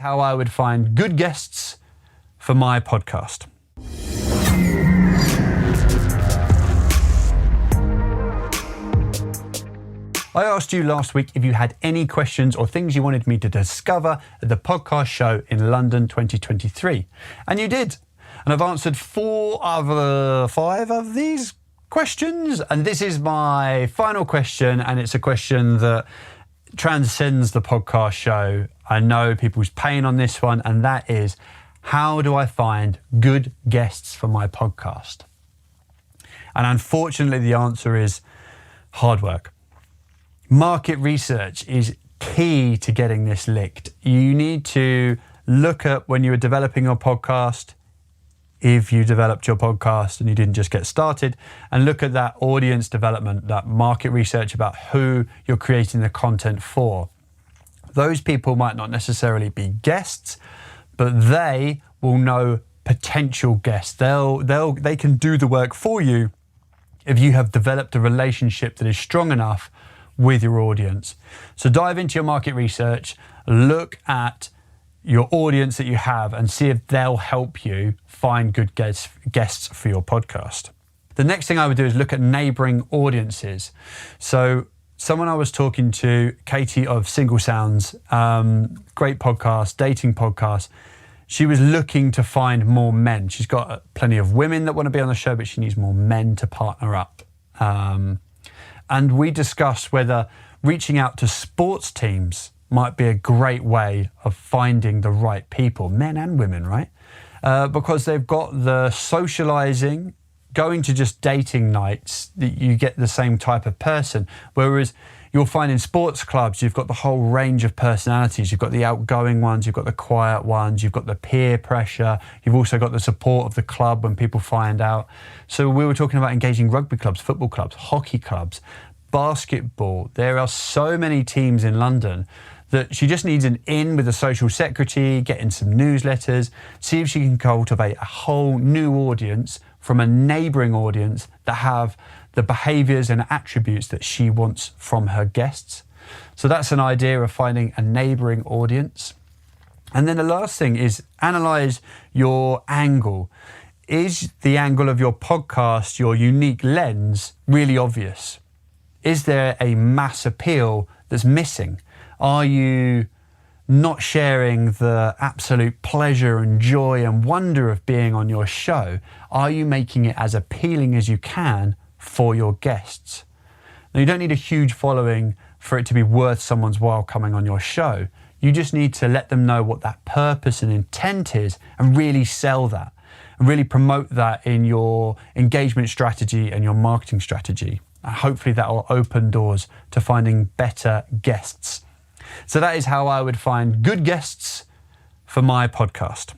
How I would find good guests for my podcast. I asked you last week if you had any questions or things you wanted me to discover at the podcast show in London 2023. And you did. And I've answered 4 of 5 of these questions. And this is my final question. And it's a question that transcends the podcast show. I know people's pain on this one. And that is, how do I find good guests for my podcast? And unfortunately, the answer is hard work. Market research is key to getting this licked. You need to look at when you were developing your podcast, if you developed your podcast and you didn't just get started, and look at that audience development, that market research about who you're creating the content for. Those people might not necessarily be guests, but they will know potential guests. They can do the work for you if you have developed a relationship that is strong enough with your audience. So dive into your market research, look at your audience that you have and see if they'll help you find good guests for your podcast. The next thing I would do is look at neighbouring audiences. So someone I was talking to, Katie of Single Sounds, great podcast, dating podcast. She was looking to find more men. She's got plenty of women that want to be on the show, but she needs more men to partner up. And we discussed whether reaching out to sports teams might be a great way of finding the right people, men and women, right? Because they've got the socializing, going to just dating nights, that you get the same type of person. Whereas you'll find in sports clubs, you've got the whole range of personalities. You've got the outgoing ones, you've got the quiet ones, you've got the peer pressure. You've also got the support of the club when people find out. So we were talking about engaging rugby clubs, football clubs, hockey clubs, basketball. There are so many teams in London that she just needs an in with a social secretary, get in some newsletters, see if she can cultivate a whole new audience from a neighbouring audience that have the behaviours and attributes that she wants from her guests. So that's an idea of finding a neighbouring audience. And then the last thing is analyse your angle. Is the angle of your podcast, your unique lens, really obvious? Is there a mass appeal that's missing? Are you not sharing the absolute pleasure and joy and wonder of being on your show? Are you making it as appealing as you can for your guests? Now, you don't need a huge following for it to be worth someone's while coming on your show. You just need to let them know what that purpose and intent is and really sell that and really promote that in your engagement strategy and your marketing strategy. And hopefully that will open doors to finding better guests. So that is how I would find good guests for my podcast.